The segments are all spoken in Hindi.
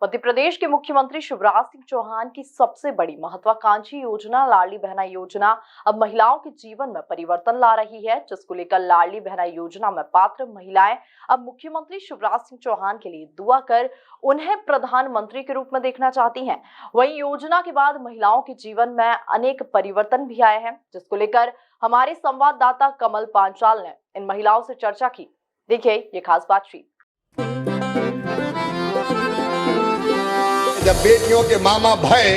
मध्य प्रदेश के मुख्यमंत्री शिवराज सिंह चौहान की सबसे बड़ी महत्वाकांक्षी योजना लाडली बहना योजना अब महिलाओं के जीवन में परिवर्तन ला रही है, जिसको लेकर लाडली बहना योजना में पात्र महिलाएं अब मुख्यमंत्री शिवराज सिंह चौहान के लिए दुआ कर उन्हें प्रधानमंत्री के रूप में देखना चाहती हैं। वहीं योजना के बाद महिलाओं के जीवन में अनेक परिवर्तन भी आए हैं, जिसको लेकर हमारे संवाददाता कमल पांचाल ने इन महिलाओं से चर्चा की। देखिए ये खास बातचीत। जब बेटियों के मामा भय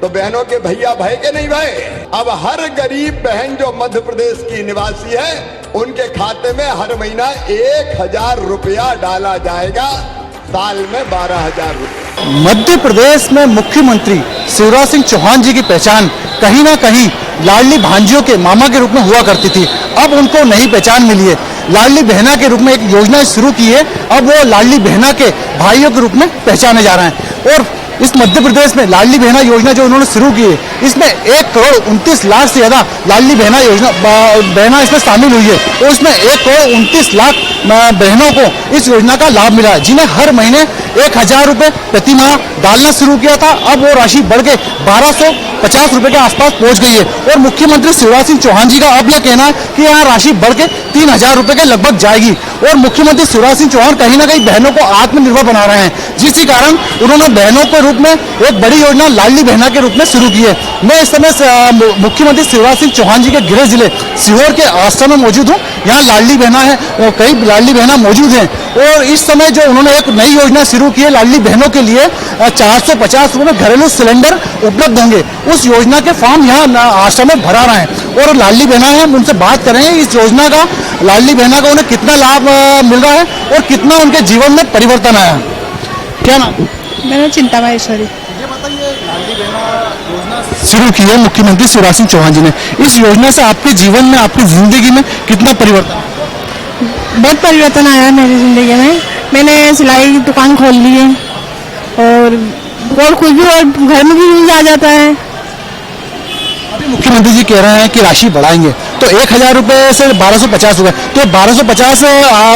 तो बहनों के भैया भय के नहीं भय। अब हर गरीब बहन जो मध्य प्रदेश की निवासी है उनके खाते में हर महीना 1000 रुपया डाला जाएगा, साल में 12,000 रुपया। मध्य प्रदेश में मुख्यमंत्री शिवराज सिंह चौहान जी की पहचान कहीं ना कहीं लाडली भांजियों के मामा के रूप में हुआ करती थी। अब उनको नई पहचान मिली है, लाडली बहना के रूप में एक योजना शुरू की है। अब वो लाडली बहना के भाइयों के रूप में पहचाने जा रहे हैं। और इस मध्य प्रदेश में लाडली बहना योजना जो उन्होंने शुरू की है, इसमें 1,29,00,000 से ज्यादा लाडली बहना योजना बहना इसमें शामिल हुई है। और उसमें 1,29,00,000 बहनों को इस योजना का लाभ मिला है, जिन्हें हर महीने 1,000 रुपए प्रति माह डालना शुरू किया था। अब वो राशि बढ़ के 1,250 रुपए के आसपास पहुंच गई है। और मुख्यमंत्री शिवराज सिंह चौहान जी का अब यह कहना है कि यहाँ राशि बढ़ के 3,000 रुपए के लगभग जाएगी। और मुख्यमंत्री शिवराज सिंह चौहान कहीं ना कहीं बहनों को आत्मनिर्भर बना रहे हैं, जिसके कारण उन्होंने बहनों के रूप में एक बड़ी योजना लाडली बहना के रूप में शुरू की है। मैं इस समय मुख्यमंत्री शिवराज सिंह चौहान जी के गृह जिले सीहोर के आश्रम में मौजूद हूँ। यहाँ लाडली बहना है, कई लाडली बहना मौजूद हैं। और इस समय जो उन्होंने एक नई योजना शुरू की है लाडली बहनों के लिए 450 रुपए में घरेलू सिलेंडर उपलब्ध होंगे। उस योजना के फॉर्म यहाँ आश्रम में भरा रहे हैं। और लाडली बहना है, हम उनसे बात करेंगे इस योजना का, लाडली बहना का उन्हें कितना लाभ मिल रहा है और कितना उनके जीवन में परिवर्तन आया है। क्या नाम? मेरा चिंता महेश्वरी। ये बताइए, लाडली बहना योजना शुरू की है मुख्यमंत्री शिवराज सिंह चौहान जी ने। इस योजना से आपके जीवन में, आपकी जिंदगी में कितना परिवर्तन? बहुत परिवर्तन आया है मेरी जिंदगी में। मैंने सिलाई की दुकान खोल ली है और कुछ भी और घर में भी यूज आ जाता है। अभी मुख्यमंत्री जी कह रहे हैं कि राशि बढ़ाएंगे, तो 1,000 रुपए से 1,250 रुपए, तो 1,250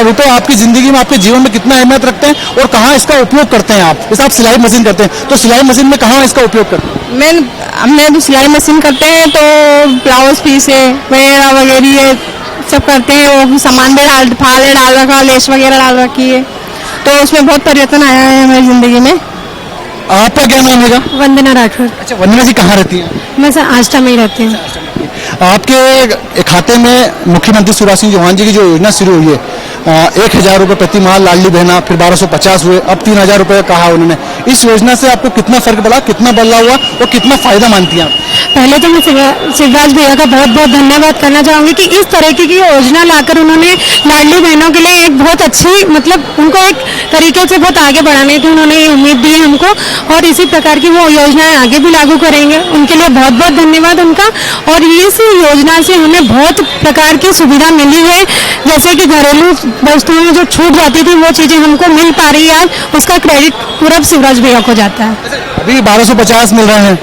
रुपए आपकी जिंदगी में, आपके जीवन में कितना अहमियत रखते हैं और कहाँ इसका उपयोग करते हैं आप? जैसे आप सिलाई मशीन करते हैं, तो सिलाई मशीन में कहाँ इसका उपयोग करते हैं? हमने तो सिलाई मशीन करते हैं तो ब्लाउज पीस है वगैरह वगैरह सब करते हैं। वो सामान भी फाल डाल रखा, लेस वगैरह डाल रखी है, तो उसमें बहुत परिवर्तन आया है हमारी जिंदगी में। आपका क्या नाम है? वंदना राठौर। अच्छा, वंदना जी कहाँ रहती है? मैं आष्टा में ही रहती हूँ। आपके खाते में मुख्यमंत्री शिवराज सिंह चौहान जी की जो योजना शुरू हुई है, 1,000 रुपए प्रति माह लाडली बहना, फिर 1,250 हुए, अब 3,000 रुपए कहा उन्होंने। इस योजना से आपको कितना फर्क पड़ा, कितना बदलाव हुआ और कितना फायदा मानती हैं आप? पहले तो मैं शिवराज भैया का बहुत बहुत धन्यवाद करना चाहूंगी कि इस तरह की योजना लाकर उन्होंने लाडली बहनों के लिए एक बहुत अच्छी, मतलब उनको एक तरीके से बहुत आगे बढ़ाने की उन्होंने ये उम्मीद दी है हमको, और इसी प्रकार की वो योजनाएं आगे भी लागू करेंगे। उनके लिए बहुत बहुत धन्यवाद उनका। और इस योजना से हमें बहुत प्रकार की सुविधा मिली है, जैसे कि घरेलू वस्तुओं में जो छूट जाती थी वो चीजें हमको मिल पा रही है। आज उसका क्रेडिट पूरा शिवराज भैया को जाता है। अभी 1,250 मिल रहे हैं,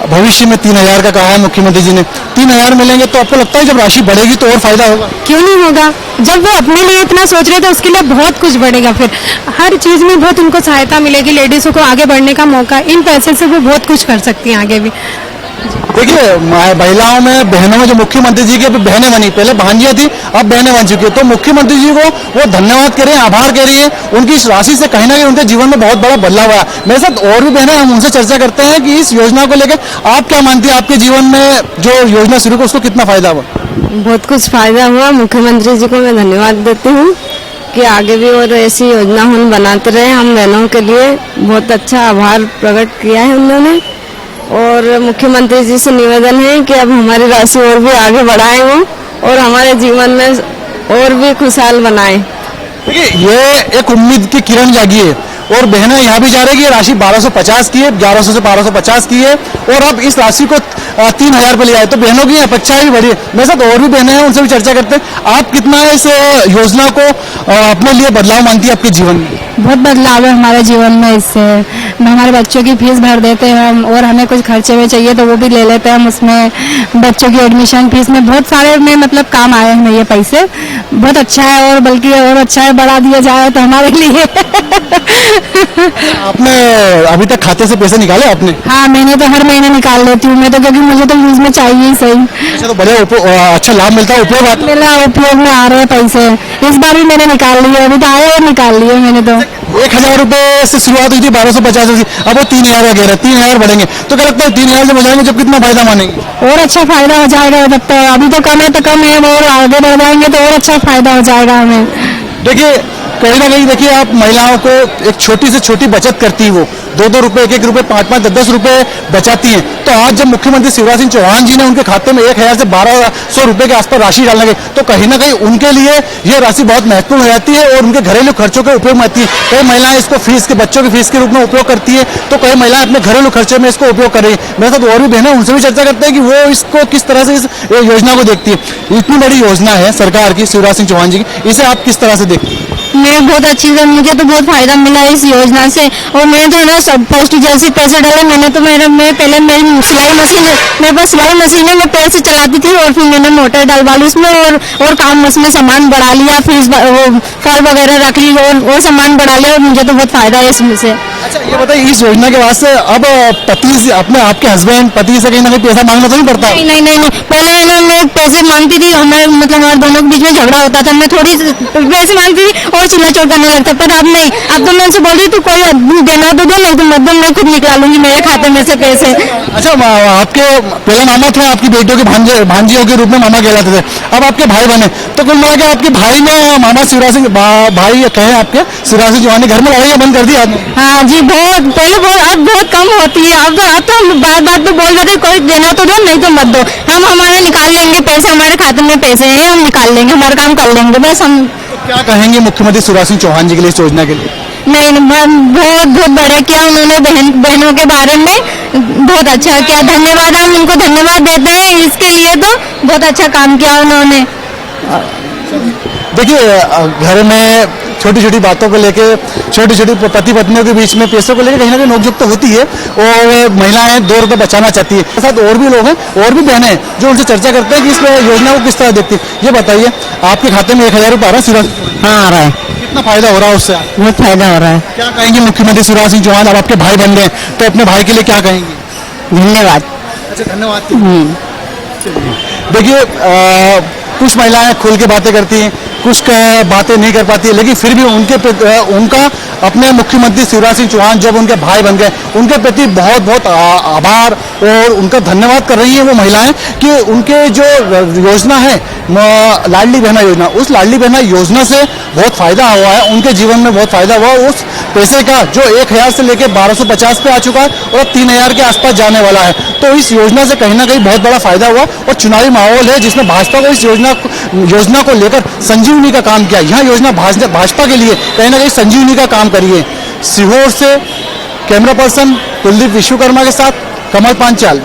भविष्य में 3,000 का कहा है मुख्यमंत्री जी ने। 3,000 मिलेंगे तो आपको लगता है जब राशि बढ़ेगी तो और फायदा होगा? क्यों नहीं होगा। जब वो अपने लिए इतना सोच रहे तो उसके लिए बहुत कुछ बढ़ेगा। फिर हर चीज में बहुत उनको सहायता मिलेगी, लेडीजों को आगे बढ़ने का मौका। इन पैसे से वो बहुत कुछ कर सकती हैं आगे भी। देखिए, महिलाओं में, बहनों में जो मुख्यमंत्री जी की बहनें बनी, पहले भांजियां थी, अब बहनें बन चुकी है, तो मुख्यमंत्री जी को वो धन्यवाद कह रहे हैं, आभार कह रही है। उनकी इस राशि से कहीं ना कहीं उनके जीवन में बहुत बड़ा बदलाव आया। मेरे साथ और भी बहनें, हम उनसे चर्चा करते हैं कि इस योजना को लेकर आप क्या मानती है, आपके जीवन में जो योजना शुरू की उसको कितना फायदा हुआ? बहुत कुछ फायदा हुआ। मुख्यमंत्री जी को मैं धन्यवाद देती हूँ कि आगे भी और ऐसी योजना हम बनाते रहे। हम बहनों के लिए बहुत अच्छा आभार प्रकट किया है उन्होंने। और मुख्यमंत्री जी से निवेदन है कि अब हमारी राशि और भी आगे बढ़ाएं वो, और हमारे जीवन में और भी खुशहाल बनाएं। देखिए, ये एक उम्मीद की किरण जागी है। और बहनें यहाँ भी जा रही है, राशि 1,250 की है, 1,100 से 1,250 की है, और अब इस राशि को 3,000 पर ले आए, तो बहनों की अपेक्षा भी बढ़ी है। मेरे साथ और भी बहनें हैं, उनसे भी चर्चा करते हैं। आप कितना इस योजना को अपने लिए बदलाव मानती है आपके जीवन में? बहुत बदलाव है हमारे जीवन में इससे। हमारे बच्चों की फीस भर देते हैं हम, और हमें कुछ खर्चे में चाहिए तो वो भी ले लेते हैं हम उसमें। बच्चों की एडमिशन फीस में बहुत सारे में मतलब काम आए हमें ये पैसे। बहुत अच्छा है, और बल्कि और अच्छा है बढ़ा दिया जाए तो हमारे लिए। आपने अभी तक खाते से पैसे निकाले आपने? हाँ, मैंने तो हर महीने निकाल लेती हूँ मैं तो, क्योंकि मुझे तो यूज में चाहिए ही सही। अच्छा, तो बढ़िया अच्छा लाभ मिलता है, उपयोग मेरा उपयोग में आ रहे हैं पैसे। इस बार भी मैंने निकाल लिए, अभी तो आए और निकाल लिए मैंने तो। 1000 रुपए से शुरुआत हुई थी, 1250 हुई थी, अब वो 3000 वगैरह 3000 बढ़ेंगे, तो क्या लगता है 3000 जब हो जाएंगे जब कितना फायदा मानेंगे? और अच्छा फायदा हो जाएगा तब तो। अभी तो कम है तो कम है, और आगे बढ़ जाएंगे तो और अच्छा फायदा हो जाएगा हमें। देखिए, कहीं ना कहीं देखिए, आप महिलाओं को एक छोटी से छोटी बचत करती है, वो 2-2 रुपए, 1-1 रुपए, 5-5, 10-10 रुपए बचाती हैं। तो आज जब मुख्यमंत्री शिवराज सिंह चौहान जी ने उनके खाते में 1000 से 1200 रुपए के आसपास राशि डालने गई, तो कहीं ना कहीं उनके लिए ये राशि बहुत महत्वपूर्ण हो जाती है और उनके घरेलू खर्चों के उपयोग में आती है। कई महिलाएं इसको फीस के, बच्चों की फीस के रूप में उपयोग करती है, तो कई महिलाएं अपने घरेलू खर्चे में इसको उपयोग कर रही है। मेरे साथ और भी बहनें, उनसे भी चर्चा करते हैं कि वो इसको किस तरह से इस योजना को देखती है। इतनी बड़ी योजना है सरकार की, शिवराज सिंह चौहान जी की, इसे आप किस तरह से देखती हैं? मैं बहुत अच्छी से, मुझे तो बहुत फायदा मिला इस योजना से। और मैंने तो ना सब पोस्ट जैसे पैसे डाले, मैंने तो मैं पहले मेरी सिलाई मशीन है, मेरे पास सिलाई मशीन है, मैं पैर से चलाती थी, और फिर मैंने मोटर डलवा ली उसमें, और काम उसमें सामान बढ़ा लिया, फीस फल वगैरह रख ली, और सामान बढ़ा लिया, और मुझे तो बहुत फायदा है इसमें से। अच्छा, ये बताइए, इस योजना के बाद से अब पति से, अपने आपके हस्बैंड पति से कहीं ना कहीं पैसा मांगना तो नहीं पड़ता? नहीं, पहले मैं पैसे मांगती थी, हमारे मतलब हमारे दोनों के बीच में झगड़ा होता था, मैं थोड़ी पैसे मांगती थी और चिल्ला चोट करने लगता, पर अब नहीं। अब तो मैं उनसे बोल रही तू कोई देना तो दो, नहीं तो मत दो, मैं खुद निकाल लूंगी मेरे खाते में से पैसे। अच्छा, आपके पहले मामा थे, आपकी बेटियों के भांजियों के रूप में मामा कहलाते थे, अब आपके भाई बने, तो कुल मिला के आपके भाई ने मामा शिवराज सिंह भाई कहे आपके शिवराज सिंह चौहान ने घर में लड़ाइयाँ बंद कर दी आपने? हाँ जी, बहुत पहले अब बहुत कम होती है। अब तो हम बार तो बोल रहे थे कोई देना तो दो, नहीं तो मत दो, हम हमारे निकाल लेंगे पैसे, हमारे खाते में पैसे हैं, हम निकाल लेंगे, हमारा काम कर लेंगे बस हम। तो क्या कहेंगे मुख्यमंत्री शिवराज सिंह चौहान जी के लिए, इस योजना के लिए? नहीं, बहुत बड़ा किया उन्होंने, बहनों के बारे में बहुत अच्छा किया, धन्यवाद, हम उनको धन्यवाद देते हैं इसके लिए, तो बहुत अच्छा काम किया उन्होंने। देखिए, घर में छोटी छोटी बातों को लेके, छोटी छोटी पति पत्नियों के बीच में पैसों को लेकर कहीं ना कहीं नोकझोंक तो होती है, और महिलाएं 2 रुपए बचाना चाहती है। साथ और भी लोग हैं, और भी बहनें हैं, जो उनसे चर्चा करते हैं कि इस योजना को किस तरह देखती है। ये बताइए, आपके खाते में 1000 रुपये आ रहा है शिवराज? हाँ, आ रहा है, कितना फायदा हो रहा है उससे? बहुत फायदा हो रहा है। क्या कहेंगे मुख्यमंत्री शिवराज सिंह चौहान, अब आपके भाई बन गए, तो अपने भाई के लिए क्या कहेंगे? धन्यवाद। अच्छा, धन्यवाद। देखिए, कुछ महिलाएं खुल के बातें करती हैं, कुछ बातें नहीं कर पाती है, लेकिन फिर भी उनका अपने मुख्यमंत्री शिवराज सिंह चौहान जब उनके भाई बन गए, उनके प्रति बहुत बहुत आभार और उनका धन्यवाद कर रही हैं वो महिलाएं कि उनके जो योजना है लाडली बहना योजना, उस लाडली बहना योजना से बहुत फायदा हुआ है, उनके जीवन में बहुत फायदा हुआ। उस पैसे का जो 1000 से लेकर 1250 पे आ चुका है और 3000 के आसपास जाने वाला है, तो इस योजना से कहीं ना कहीं बहुत बड़ा फायदा हुआ। और चुनावी माहौल है जिसमें भाजपा को इस योजना को लेकर संजीवनी का काम किया। यह योजना भाजपा के लिए कहीं ना कहीं संजीवनी का काम करी है। सीहोर से कैमरा पर्सन कुलदीप विश्वकर्मा के साथ कमल पांचाल।